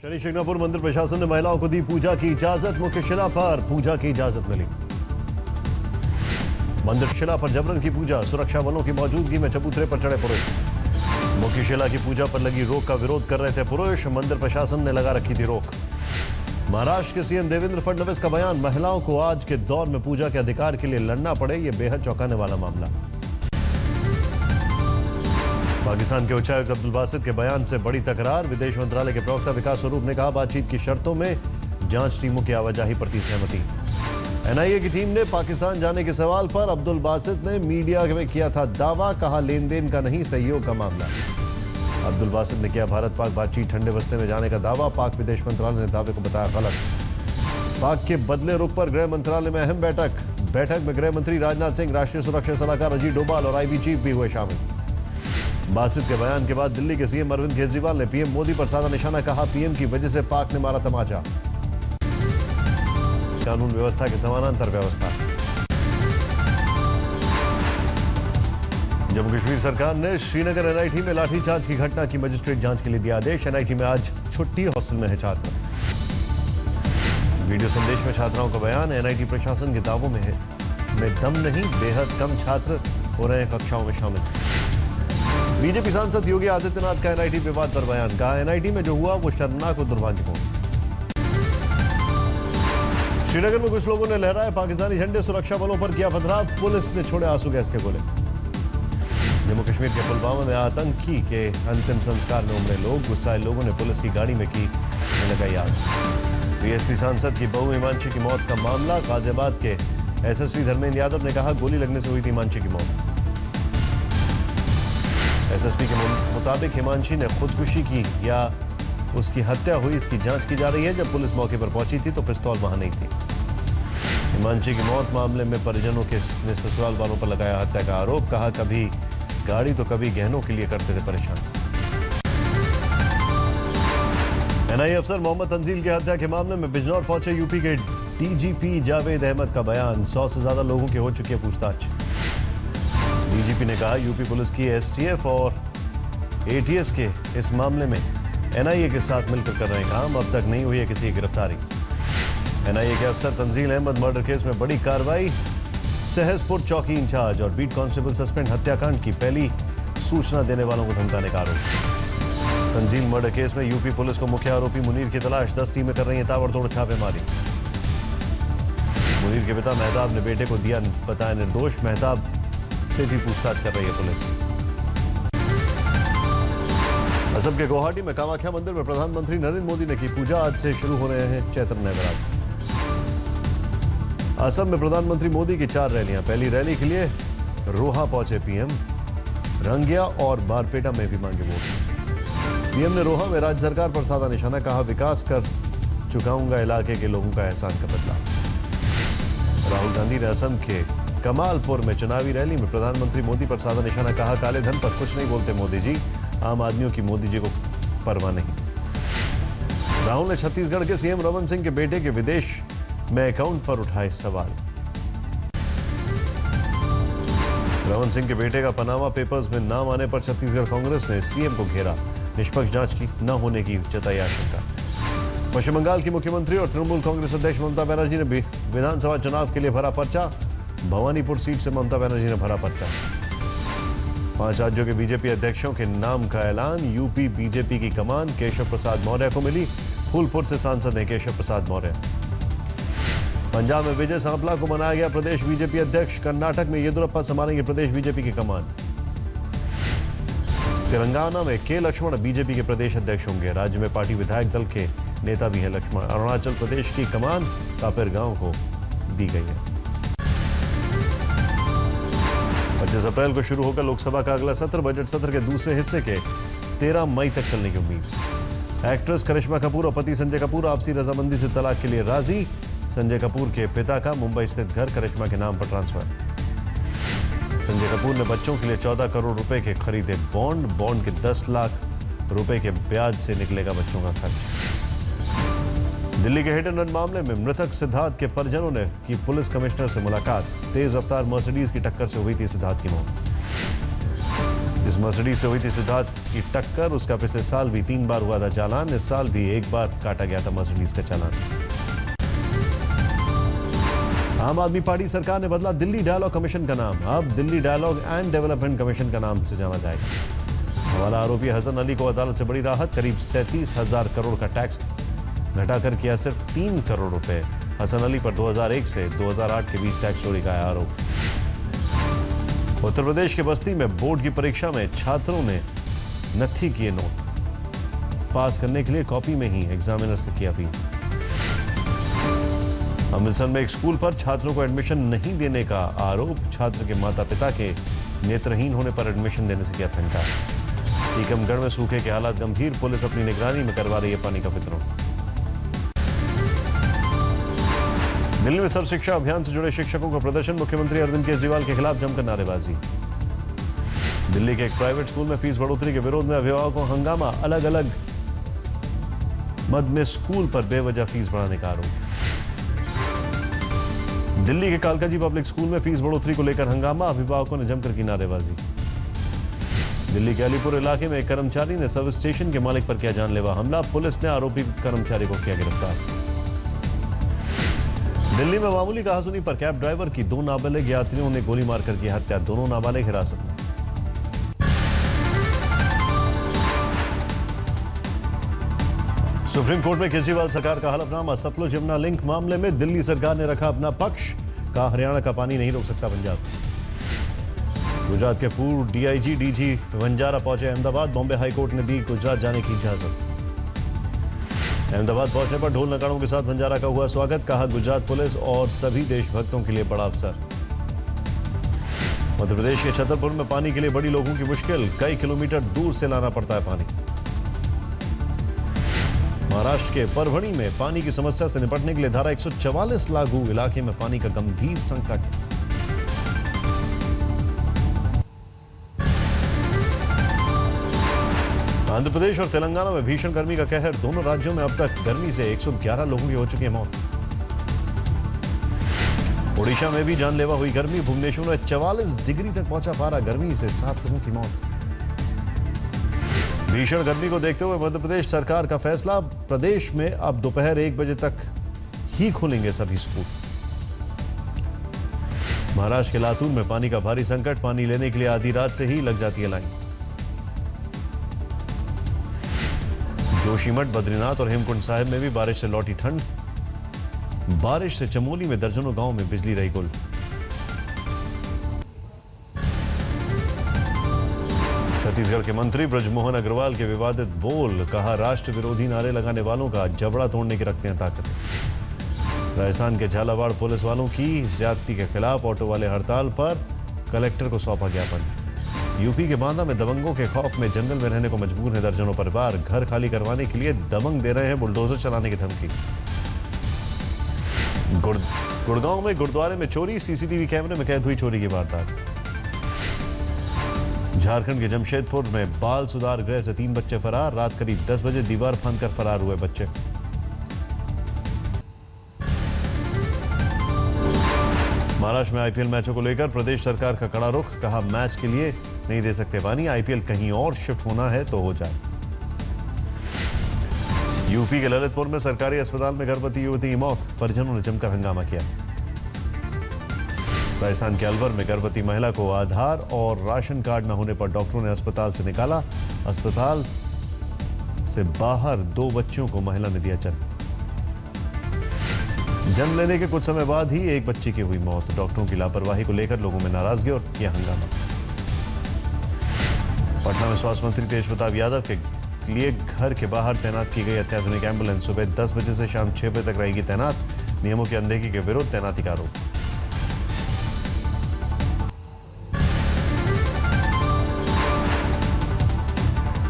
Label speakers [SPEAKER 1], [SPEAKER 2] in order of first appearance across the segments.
[SPEAKER 1] शनि शिंगणापुर मंदिर प्रशासन ने महिलाओं को दी पूजा की इजाजत। मुख्य शिला पर पूजा की इजाजत मिली। मंदिर शिला पर जबरन की पूजा, सुरक्षा बलों की मौजूदगी में चबूतरे पर चढ़े पुरुष। मुख्य शिला की पूजा पर लगी रोक का विरोध कर रहे थे पुरुष। मंदिर प्रशासन ने लगा रखी थी रोक। महाराष्ट्र के सीएम देवेंद्र फडणवीस का बयान, महिलाओं को आज के दौर में पूजा के अधिकार के लिए लड़ना पड़े, यह बेहद चौंकाने वाला मामला। पाकिस्तान के उच्चायुक्त अब्दुल बासित के बयान से बड़ी तकरार। विदेश मंत्रालय के प्रवक्ता विकास स्वरूप ने कहा, बातचीत की शर्तों में जांच टीमों की आवाजाही पर थी सहमति। एनआईए की टीम ने पाकिस्तान जाने के सवाल पर अब्दुल बासित ने मीडिया में किया था दावा, कहा लेन देन का नहीं सहयोग का मामला। अब्दुल बासित ने किया भारत पाक बातचीत ठंडे बस्ते में जाने का दावा। पाक विदेश मंत्रालय ने दावे को बताया गलत। पाक के बदले रुख पर गृह मंत्रालय में अहम बैठक में गृह मंत्री राजनाथ सिंह, राष्ट्रीय सुरक्षा सलाहकार अजीत डोभाल और आईबी चीफ भी हुए शामिल। बासित के बयान के बाद दिल्ली के सीएम अरविंद केजरीवाल ने पीएम मोदी पर साधा निशाना, कहा पीएम की वजह से पाक ने मारा तमाचा। कानून व्यवस्था के समानांतर व्यवस्था। जम्मू कश्मीर सरकार ने श्रीनगर एनआईटी में लाठीचार्ज की घटना की मजिस्ट्रेट जांच के लिए दिया आदेश। एनआईटी में आज छुट्टी, हॉस्टल में है छात्र। वीडियो संदेश में छात्राओं का बयान, एनआईटी प्रशासन के दावों में दम नहीं, बेहद कम छात्र हो रहे हैं कक्षाओं में शामिल। बीजेपी सांसद योगी आदित्यनाथ का एनआईटी विवाद पर बयान, कहा एनआईटी में जो हुआ वो शर्मनाक और दुर्भाग्यपूर्ण। श्रीनगर में कुछ लोगों ने लहराए पाकिस्तानी झंडे, सुरक्षा बलों पर किया पथराव, पुलिस ने छोड़े आंसू गैस के गोले। जम्मू कश्मीर के पुलवामा में आतंकी के अंतिम संस्कार में उमड़े लोग, गुस्साए लोगों ने पुलिस की गाड़ी में की लगाई आग। बीएसपी सांसद की बहू हिमांशी की मौत का मामला, गाजियाबाद के एसएसपी धर्मेंद्र यादव ने कहा गोली लगने से हुई थी हिमांशी की मौत। एसएसपी के मुताबिक हिमांशी ने खुदकुशी की या उसकी हत्या हुई, इसकी जांच की जा रही है। जब पुलिस मौके पर पहुंची थी तो पिस्तौल वहां नहीं थी। हिमांशी की मौत मामले में परिजनों के ने ससुराल वालों पर लगाया हत्या का आरोप, कहा कभी गाड़ी तो कभी गहनों के लिए करते थे परेशान। एनआईए अफसर मोहम्मद तंजील की हत्या के मामले में बिजनौर पहुंचे यूपी के डीजीपी जावेद अहमद का बयान, 100 से ज्यादा लोगों की हो चुकी है पूछताछ। डीजीपी ने कहा यूपी पुलिस की एसटीएफ और एटीएस के इस मामले में एनआईए के साथ मिलकर कर रहे हैं काम, अब तक नहीं हुई है किसी की गिरफ्तारी। एनआईए के अफसर तंजील अहमद मर्डर केस में बड़ी कार्रवाई, सहसपुर चौकी इंचार्ज और बीट कांस्टेबल सस्पेंड, हत्याकांड की पहली सूचना देने वालों को धमकाने का आरोप। तंजील मर्डर केस में यूपी पुलिस को मुख्य आरोपी मुनीर की तलाश, 10 टीमें कर रही हैं ताबड़तोड़ छापेमारी। मुनीर के पिता मेहताब ने बेटे को दिया बताया निर्दोष, मेहताब से भी पूछताछ कर रही है पुलिस। असम के गुवाहाटी में कामाख्या मंदिर में प्रधानमंत्री नरेंद्र मोदी ने की पूजा, आज से शुरू हो रहे हैं चैत्र नवरात्र। असम में प्रधानमंत्री मोदी की 4 रैलियां, पहली रैली के लिए रोहा पहुंचे पीएम, रंगिया और बारपेटा में भी मांगे वोट। पीएम ने रोहा में राज्य सरकार पर साधा निशाना, कहा विकास कर चुकाऊंगा इलाके के लोगों का एहसान का बदला। राहुल गांधी ने असम के कमालपुर में चुनावी रैली में प्रधानमंत्री मोदी पर साधा निशाना, कहा काले धन पर कुछ नहीं बोलते मोदी जी, आम आदमियों की मोदी जी को परवाह नहीं। राहुल ने छत्तीसगढ़ के सीएम रमन सिंह के बेटे के विदेश में अकाउंट पर उठाए सवाल। रमन सिंह के बेटे का पनामा पेपर्स में नाम आने पर छत्तीसगढ़ कांग्रेस ने सीएम को घेरा, निष्पक्ष जांच की न होने की जताई आशंका। पश्चिम बंगाल की मुख्यमंत्री और तृणमूल कांग्रेस अध्यक्ष ममता बनर्जी ने विधानसभा चुनाव के लिए भरा पर्चा, भवानीपुर सीट से ममता बनर्जी ने भरा पर्चा। 5 राज्यों के बीजेपी अध्यक्षों के नाम का ऐलान, यूपी बीजेपी की कमान केशव प्रसाद मौर्य को मिली, फूलपुर से सांसद हैं केशव प्रसाद मौर्य। पंजाब में विजय सांपला को बनाया गया प्रदेश बीजेपी अध्यक्ष, कर्नाटक में येदुरप्पा संभालेंगे प्रदेश बीजेपी की कमान। तेलंगाना में के लक्ष्मण बीजेपी के प्रदेश अध्यक्ष होंगे, राज्य में पार्टी विधायक दल के नेता भी हैं लक्ष्मण। अरुणाचल प्रदेश की कमान कापेरगांव को दी गई है। 25 अप्रैल को शुरू होकर लोकसभा का अगला सत्र, बजट सत्र के दूसरे हिस्से के 13 मई तक चलने की उम्मीद। एक्ट्रेस करिश्मा कपूर और पति संजय कपूर आपसी रजामंदी से तलाक के लिए राजी, संजय कपूर के पिता का मुंबई स्थित घर करिश्मा के नाम पर ट्रांसफर। संजय कपूर ने बच्चों के लिए 14 करोड़ रुपए के खरीदे बॉन्ड के 10 लाख रुपए के ब्याज से निकलेगा बच्चों का खर्च। दिल्ली के हिट एंड रन मामले में मृतक सिद्धार्थ के परिजनों ने की पुलिस कमिश्नर से मुलाकात, तेज रफ्तार मर्सिडीज की टक्कर से हुई थी सिद्धार्थ की मौत। जिस मर्सिडीज से हुई थी सिद्धार्थ की टक्कर, उसका पिछले साल भी 3 बार हुआ था चालान। इस साल भी 1 बार काटा गया था मर्सिडीज का चालान। आम आदमी पार्टी सरकार ने बदला दिल्ली डायलॉग कमीशन का नाम। अब Delhi dialogue and development commission का नाम से जाना जाएगा। हवाला आरोपी हसन अली को अदालत से बड़ी राहत। करीब 37,000 करोड़ का टैक्स घटाकर किया सिर्फ 3 करोड़ रुपए। हसन अली पर 2001 से 2008 के बीच टैक्स चोरी का आरोप। उत्तर प्रदेश के बस्ती में बोर्ड की परीक्षा में छात्रों ने नत्थी किए नोट। पास करने के लिए कॉपी में ही एग्जामिनर से किया अपील। अमृतसर में एक स्कूल पर छात्रों को एडमिशन नहीं देने का आरोप। छात्र के माता पिता के नेत्रहीन होने पर एडमिशन देने से किया था इनकार। टीकमगढ़ में सूखे के हालात गंभीर। पुलिस अपनी निगरानी में करवा रही है पानी का वितरण। दिल्ली में सर्व शिक्षा अभियान से जुड़े शिक्षकों का प्रदर्शन। मुख्यमंत्री अरविंद केजरीवाल के खिलाफ जमकर नारेबाजी। दिल्ली के एक प्राइवेट स्कूल में फीस बढ़ोतरी के विरोध में अभिभावकों का हंगामा। अलग अलग मद में स्कूल पर बेवजह फीस बढ़ाने का आरोप। दिल्ली के कालकाजी पब्लिक स्कूल में फीस बढ़ोतरी को लेकर हंगामा। अभिभावकों ने जमकर की नारेबाजी। दिल्ली के अलीपुर इलाके में एक कर्मचारी ने सर्विस स्टेशन के मालिक पर किया जानलेवा हमला। पुलिस ने आरोपी कर्मचारी को किया गिरफ्तार। दिल्ली में मामूली कहासुनी पर कैब ड्राइवर की 2 नाबालिग यात्रियों ने गोली मारकर की हत्या। दोनों नाबालिग हिरासत में। सुप्रीम कोर्ट में केजरीवाल सरकार का हलफनामा। सतलुज यमुना लिंक मामले में दिल्ली सरकार ने रखा अपना पक्ष। कहा हरियाणा का पानी नहीं रोक सकता पंजाब। गुजरात के पूर्व डीआईजी डीजी वंजारा पहुंचे अहमदाबाद। बॉम्बे हाईकोर्ट ने दी गुजरात जाने की इजाजत। अहमदाबाद पहुंचने पर ढोल नगाड़ों के साथ वंजारा का हुआ स्वागत। कहा गुजरात पुलिस और सभी देशभक्तों के लिए बड़ा अवसर। मध्य प्रदेश के छतरपुर में पानी के लिए बड़ी लोगों की मुश्किल। कई किलोमीटर दूर से लाना पड़ता है पानी। महाराष्ट्र के परभणी में पानी की समस्या से निपटने के लिए धारा 144 लागू। इलाके में पानी का गंभीर संकट। आंध्र प्रदेश और तेलंगाना में भीषण गर्मी का कहर। दोनों राज्यों में अब तक गर्मी से 111 लोगों की हो चुकी है मौत। ओडिशा में भी जानलेवा हुई गर्मी। भुवनेश्वर में 44 डिग्री तक पहुंचा पारा। गर्मी से 7 लोगों की मौत। भीषण गर्मी को देखते हुए मध्य प्रदेश सरकार का फैसला। प्रदेश में अब दोपहर 1 बजे तक ही खुलेंगे सभी स्कूल। महाराष्ट्र के लातूर में पानी का भारी संकट। पानी लेने के लिए आधी रात से ही लग जाती है लाइन। जोशीमठ, बद्रीनाथ और हेमकुंड साहिब में भी बारिश से लौटी ठंड। बारिश से चमोली में दर्जनों गांव में बिजली रही गुल। छत्तीसगढ़ के मंत्री ब्रजमोहन अग्रवाल के विवादित बोल। कहा राष्ट्र विरोधी नारे लगाने वालों का जबड़ा तोड़ने की रखते हैं ताकत। राजस्थान के झालावाड़ पुलिस वालों की ज्यादती के खिलाफ ऑटो वाले हड़ताल पर। कलेक्टर को सौंपा ज्ञापन। यूपी के बांदा में दबंगों के खौफ में जंगल में रहने को मजबूर है दर्जनों परिवार। घर खाली करवाने के लिए दबंग दे रहे हैं बुलडोजर चलाने की धमकी। गुड़गांव में गुरुद्वारे में चोरी। सीसीटीवी कैमरे में कैद हुई चोरी की वारदात। झारखंड के जमशेदपुर में बाल सुधार गृह से 3 बच्चे फरार। रात करीब 10 बजे दीवार फांदकर फरार हुए बच्चे। महाराष्ट्र में आईपीएल मैचों को लेकर प्रदेश सरकार का कड़ा रुख। कहा मैच के लिए नहीं दे सकते पानी। आईपीएल कहीं और शिफ्ट होना है तो हो जाए। यूपी के ललितपुर में सरकारी अस्पताल में गर्भवती युवती की मौत। परिजनों ने जमकर हंगामा किया। राजस्थान के अलवर में गर्भवती महिला को आधार और राशन कार्ड न होने पर डॉक्टरों ने अस्पताल से निकाला। अस्पताल से बाहर 2 बच्चियों को महिला ने दिया जन्म। जन्म लेने के कुछ समय बाद ही एक बच्ची की हुई मौत। डॉक्टरों की लापरवाही को लेकर लोगों में नाराजगी और किया हंगामा। पटना में स्वास्थ्य मंत्री तेज प्रताप यादव के लिए घर के बाहर तैनात की गई अत्याधुनिक एम्बुलेंस सुबह 10 बजे से शाम 6 बजे तक रहेगी तैनात। नियमों की अनदेखी के विरोध तैनाती का आरोप।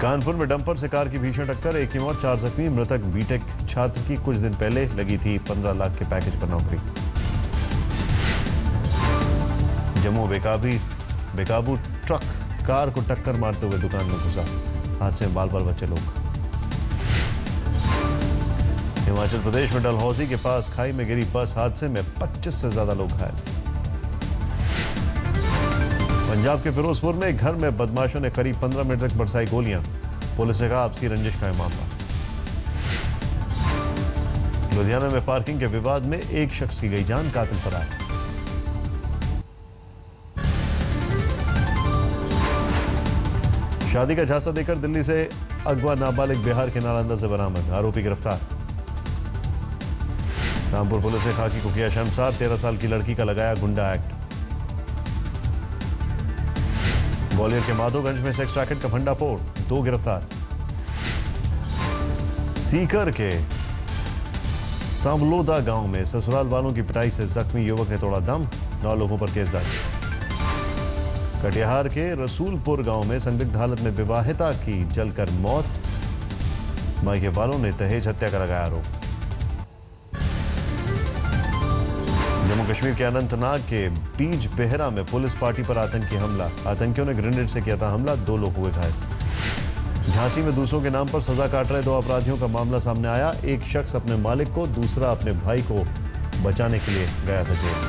[SPEAKER 1] कानपुर में डंपर से कार की भीषण टक्कर। एक की मौत, 4 जख्मी। मृतक बीटेक छात्र की कुछ दिन पहले लगी थी 15 लाख के पैकेज पर नौकरी। जम्मू बेकाबू ट्रक कार को टक्कर मारते हुए दुकान में घुसा। हादसे में बाल बच्चे लोग। हिमाचल प्रदेश में डलहौजी के पास खाई में गिरी बस। हादसे में 25 से ज्यादा लोग घायल। पंजाब के फिरोजपुर में एक घर में बदमाशों ने करीब 15 मिनट तक बरसाई गोलियां। पुलिस ने कहा आपसी रंजिश का मामला। लुधियाना में पार्किंग के विवाद में एक शख्स की गई जान, कातिल फरार। शादी का झांसा देकर दिल्ली से अगवा नाबालिग बिहार के नालंदा से बरामद, आरोपी गिरफ्तार। रामपुर पुलिस ने खाकी को किया शर्मसार, 13 साल की लड़की का लगाया गुंडा एक्ट। ग्वालियर के माधोगंज में सेक्स रैकेट का भंडाफोड़, 2 गिरफ्तार। सीकर के सांवलोदा गांव में ससुराल वालों की पिटाई से जख्मी युवक ने तोड़ा दम, 9 लोगों पर केस दर्ज। कटिहार के रसूलपुर गांव में संदिग्ध हालत में विवाहिता की जलकर मौत, मायके वालों ने दहेज हत्या का लगाया आरोप। जम्मू कश्मीर के अनंतनाग के बीज बेहरा में पुलिस पार्टी पर आतंकी हमला, आतंकियों ने ग्रेनेड से किया था हमला, 2 लोग हुए घायल। झांसी में दूसरों के नाम पर सजा काट रहे 2 अपराधियों का मामला सामने आया, एक शख्स अपने मालिक को, दूसरा अपने भाई को बचाने के लिए गया था जेल।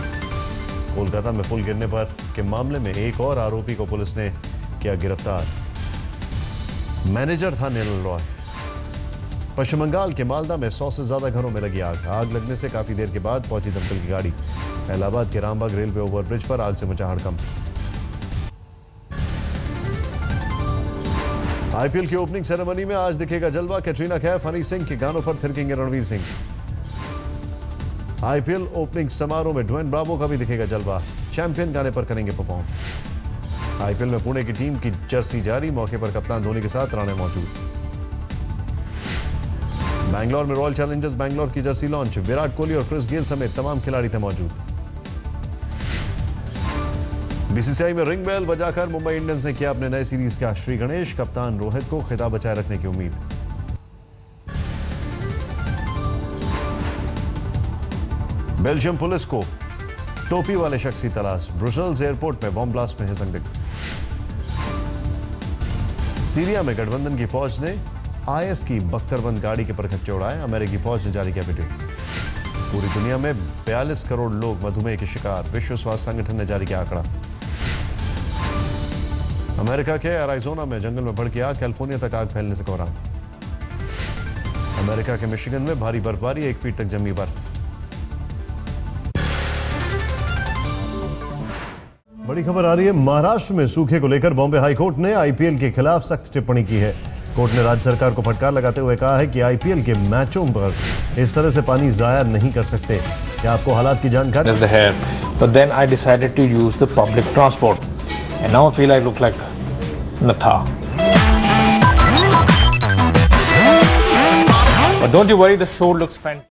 [SPEAKER 1] कोलकाता में पुल गिरने पर के मामले में एक और आरोपी को पुलिस ने किया गिरफ्तार, मैनेजर था नील रॉय। पश्चिम बंगाल के मालदा में 100 से ज्यादा घरों में लगी आग, आग लगने से काफी देर के बाद पहुंची दमकल की गाड़ी। इलाहाबाद के रामबाग रेलवे ओवरब्रिज पर आग से मचा हड़कंप। आईपीएल की ओपनिंग सेरेमनी में आज दिखेगा जलवा, कैटरीना कैफ, हनी सिंह के गानों पर थिरकेंगे रणवीर सिंह। आईपीएल ओपनिंग समारोह में ड्वेन ब्रावो का भी दिखेगा जलवा, चैंपियन गाने पर करेंगे परफॉर्म। आईपीएल में पुणे की टीम की जर्सी जारी, मौके पर कप्तान धोनी के साथ राणे मौजूद। बैंगलोर में रॉयल चैलेंजर्स बैंगलोर की जर्सी लॉन्च, विराट कोहली और क्रिस गेल समेत तमाम खिलाड़ी थे मौजूद। बीसीसीआई में रिंग बेल बजाकर मुंबई इंडियंस ने किया अपने नए सीरीज का श्री गणेश, कप्तान रोहित को खिताब बचाए रखने की उम्मीद। बेल्जियम पुलिस को टोपी वाले शख्स की तलाश, ब्रुसेल्स एयरपोर्ट में बॉम्ब ब्लास्ट में है संदिग्ध। सीरिया में गठबंधन की फौज ने आईएस की बख्तरबंद गाड़ी के परखच्चे उड़ाए, अमेरिकी फौज ने जारी किया वीडियो। पूरी दुनिया में 42 करोड़ लोग मधुमेह के शिकार, विश्व स्वास्थ्य संगठन ने जारी किया आंकड़ा। अमेरिका के एरिज़ोना में जंगल में भड़की आग, कैलिफोर्निया तक आग फैलने से कोहराम। अमेरिका के मिशिगन में भारी बर्फबारी, 1 फीट तक जमी बर्फ। बड़ी खबर आ रही है, महाराष्ट्र में सूखे को लेकर बॉम्बे हाईकोर्ट ने आईपीएल के खिलाफ सख्त टिप्पणी की है। कोर्ट ने राज्य सरकार को फटकार लगाते हुए कहा है कि आईपीएल के मैचों पर इस तरह से पानी जाया नहीं कर सकते। क्या आपको हालात की जानकारी
[SPEAKER 2] है? But then I decided to use the public transport, and now I feel I look like Natha. But don't you worry, the show looks fantastic.